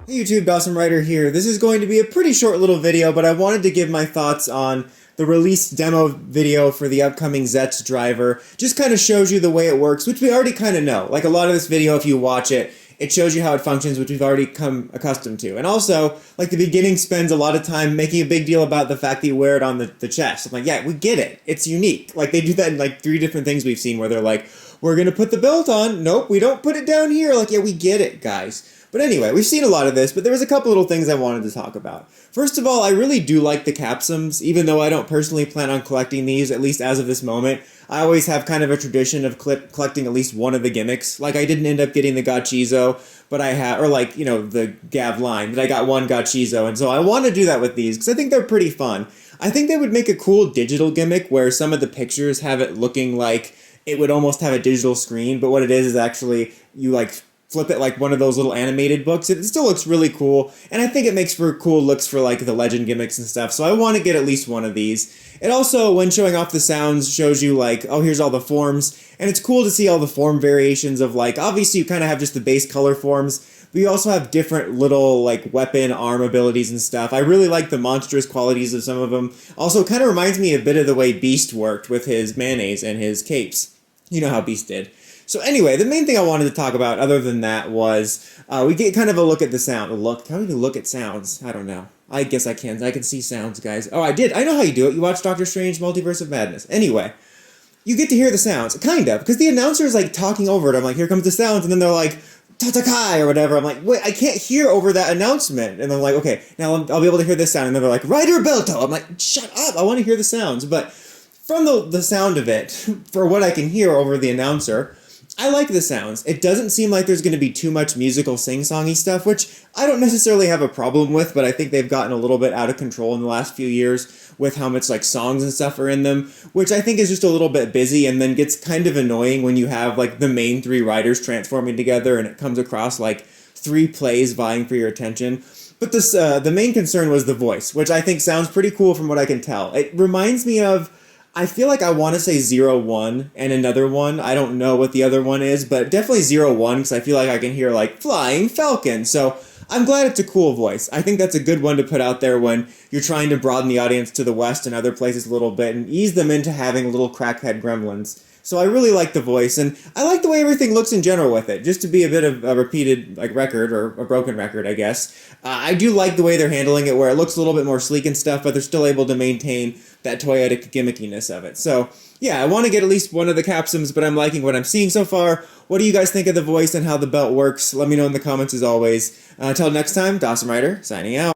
Hey YouTube, Dawson Writer here. This is going to be a pretty short little video, but I wanted to give my thoughts on the released demo video for the upcoming Zeztz driver. Just kind of shows you the way it works, which we already kind of know. Like a lot of this video, if you watch it, it shows you how it functions, which we've already come accustomed to. And also, like the beginning spends a lot of time making a big deal about the fact that you wear it on the chest. I'm like, yeah, we get it. It's unique. Like they do that in like 3 different things we've seen where they're like, we're going to put the belt on. Nope, we don't put it down here. Like, yeah, we get it, guys. But anyway, we've seen a lot of this, but there was a couple little things I wanted to talk about. First of all, I really do like the capsums, even though I don't personally plan on collecting these, at least as of this moment. I always have kind of a tradition of collecting at least one of the gimmicks. Like, I didn't end up getting the Gachizo, but I had, or like, you know, the Gav line, but I got one Gachizo, and so I want to do that with these, because I think they're pretty fun. I think they would make a cool digital gimmick where some of the pictures have it looking like it would almost have a digital screen, but what it is actually, you like flip it like one of those little animated books. It still looks really cool, and I think it makes for cool looks for like the legend gimmicks and stuff, so I want to get at least one of these. It also, when showing off the sounds, shows you like, oh, here's all the forms, and it's cool to see all the form variations of like, obviously you kind of have just the base color forms, but you also have different little like weapon, arm abilities and stuff. I really like the monstrous qualities of some of them. Also, it kind of reminds me a bit of the way Beast worked with his mayonnaise and his capes. You know how Beast did. So anyway, the main thing I wanted to talk about other than that was we get kind of a look at the sound. How do you look at sounds? I don't know. I guess I can. I can see sounds, guys. Oh, I did. I know how you do it. You watch Doctor Strange Multiverse of Madness. Anyway, you get to hear the sounds. Kind of. Because the announcer is like talking over it. I'm like, here comes the sounds. And then they're like, Tatakai or whatever. I'm like, wait, I can't hear over that announcement. And I'm like, okay, now I'll be able to hear this sound. And then they're like, Ryder Belto. I'm like, shut up. I want to hear the sounds. But from the sound of it, for what I can hear over the announcer, I like the sounds. It doesn't seem like there's going to be too much musical sing-songy stuff, which I don't necessarily have a problem with, but I think they've gotten a little bit out of control in the last few years with how much like songs and stuff are in them, which I think is just a little bit busy and then gets kind of annoying when you have like the main 3 writers transforming together and it comes across like 3 plays vying for your attention. But this, the main concern was the voice, which I think sounds pretty cool from what I can tell. It reminds me of, I feel like I want to say 01 and another one. I don't know what the other one is, but definitely 01 because I feel like I can hear like Flying Falcon. So I'm glad it's a cool voice. I think that's a good one to put out there when you're trying to broaden the audience to the West and other places a little bit and ease them into having little crackhead gremlins. So I really like the voice, and I like the way everything looks in general with it. Just to be a bit of a repeated like record, or a broken record, I guess. I do like the way they're handling it, where it looks a little bit more sleek and stuff, but they're still able to maintain that toyetic gimmickiness of it. So yeah, I want to get at least one of the capsums, but I'm liking what I'm seeing so far. What do you guys think of the voice and how the belt works? Let me know in the comments as always. Until next time, Dawson Writer, signing out.